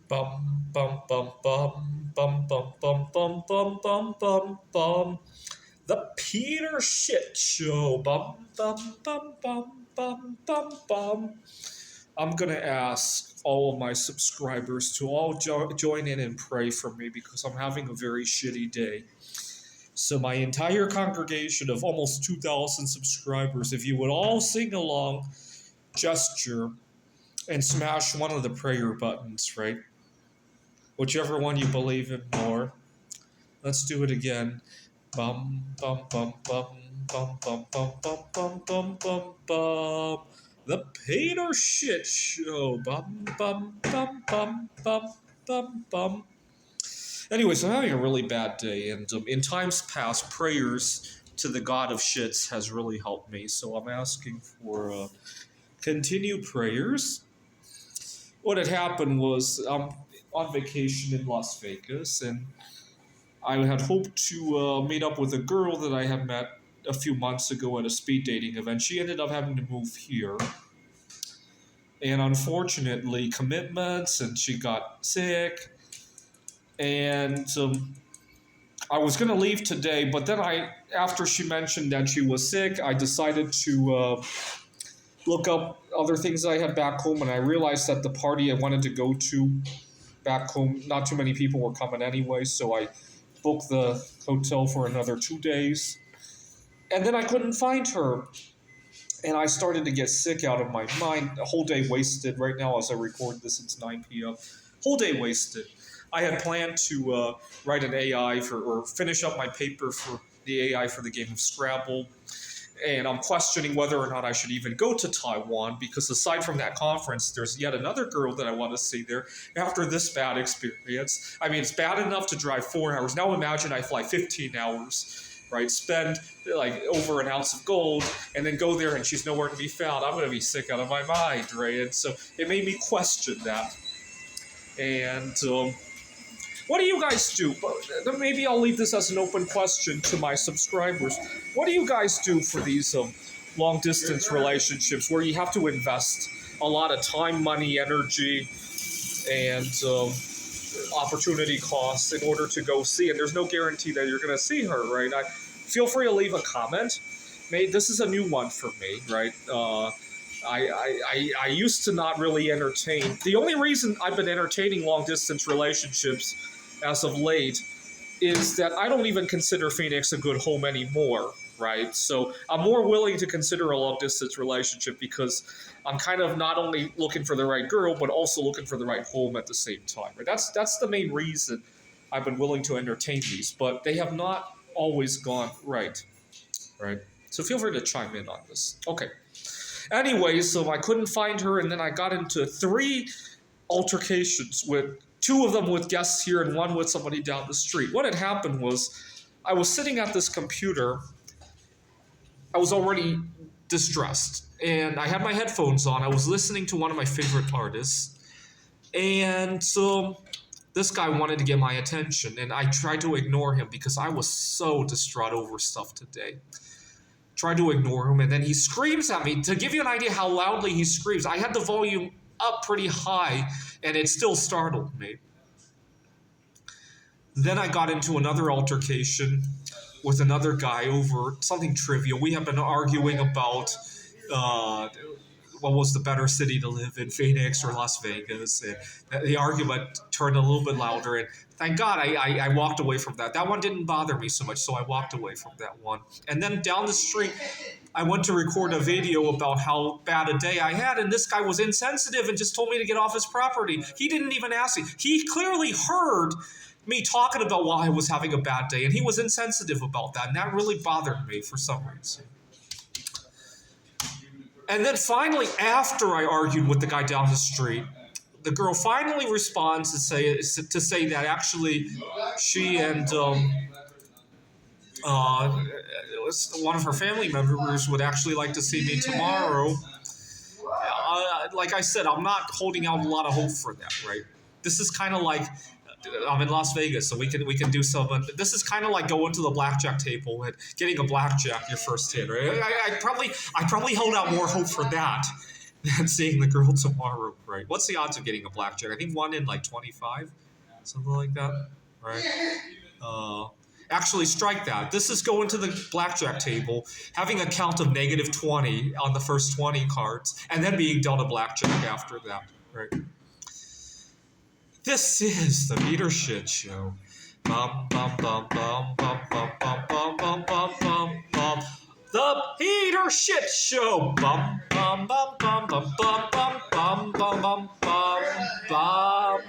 Bum bum bum bum bum bum bum bum bum bum bum bum. The Peter Shit Show. Bum bum bum bum bum bum bum. I'm gonna ask all of my subscribers to all join in and pray for me because I'm having a very shitty day. So my entire congregation of almost 2,000 subscribers, if you would all sing along, gesture, and smash one of the prayer buttons, right? Whichever one you believe in more. Let's do it again. Bum bum bum bum bum bum bum bum bum bum bum bum. The Pain or Shit Show. Bum bum bum bum bum bum bum. Anyways, I'm having a really bad day, and in times past, prayers to the God of Shits has really helped me. So I'm asking for continued prayers. What had happened was I'm on vacation in Las Vegas, and I had hoped to meet up with a girl that I had met a few months ago at a speed dating event. She ended up having to move here. And unfortunately, commitments, and she got sick. And I was going to leave today, but then after she mentioned that she was sick, I decided to look up other things I had back home, and I realized that the party I wanted to go to back home, not too many people were coming anyway, so I booked the hotel for another 2 days. And then I couldn't find her. And I started to get sick out of my mind. A whole day wasted. Right now, as I record this, it's 9 p.m. Whole day wasted. I had planned to write an AI or finish up my paper for the AI for the game of Scrabble. And I'm questioning whether or not I should even go to Taiwan because aside from that conference, there's yet another girl that I want to see there after this bad experience. I mean, it's bad enough to drive 4 hours. Now imagine I fly 15 hours, right? Spend like over an ounce of gold and then go there and she's nowhere to be found. I'm going to be sick out of my mind, right? And so it made me question that. And what do you guys do? Maybe I'll leave this as an open question to my subscribers. What do you guys do for these long-distance relationships where you have to invest a lot of time, money, energy, and opportunity costs in order to go see? And there's no guarantee that you're going to see her, right? Feel free to leave a comment. This is a new one for me, right? I used to not really entertain. The only reason I've been entertaining long-distance relationships as of late is that I don't even consider Phoenix a good home anymore, right? So I'm more willing to consider a long-distance relationship because I'm kind of not only looking for the right girl, but also looking for the right home at the same time, right? That's the main reason I've been willing to entertain these, but they have not always gone right? So feel free to chime in on this. Okay. Anyway, so I couldn't find her, and then I got into 3 altercations with 2 of them with guests here and 1 with somebody down the street. What had happened was I was sitting at this computer. I was already distressed, and I had my headphones on. I was listening to one of my favorite artists, and so this guy wanted to get my attention, and I tried to ignore him because I was so distraught over stuff today. Tried to ignore him, and then he screams at me. To give you an idea how loudly he screams, I had the volume up pretty high, and it still startled me. Then I got into another altercation with another guy over something trivial. We have been arguing about what was the better city to live in, Phoenix or Las Vegas. And the argument turned a little bit louder, and thank God I walked away from that. That one didn't bother me so much, so I walked away from that one. And then down the street, I went to record a video about how bad a day I had, and this guy was insensitive and just told me to get off his property. He didn't even ask me. He clearly heard me talking about why I was having a bad day, and he was insensitive about that, and that really bothered me for some reason. And then finally, after I argued with the guy down the street, the girl finally responds to say that actually she and one of her family members would actually like to see me tomorrow. Like I said, I'm not holding out a lot of hope for that, right? This is kind of like I'm in Las Vegas, so we can do something. This is kind of like going to the blackjack table and getting a blackjack your first hit, right? I probably hold out more hope for that and seeing the girl tomorrow, right? What's the odds of getting a blackjack? I think 1 in like 25, something like that, right? Actually, strike that. This is going to the blackjack table, having a count of negative 20 on the first 20 cards, and then being dealt a blackjack after that, right? This is the Peter Shit Show. Bum, bum, bum, bum, bum, bum, bum, bum, bum, bum, bum, bum. The Peter Shit Show. Bum, bum, bum, bum, bum, bum, bum, bum, bum, bum, bum, bum.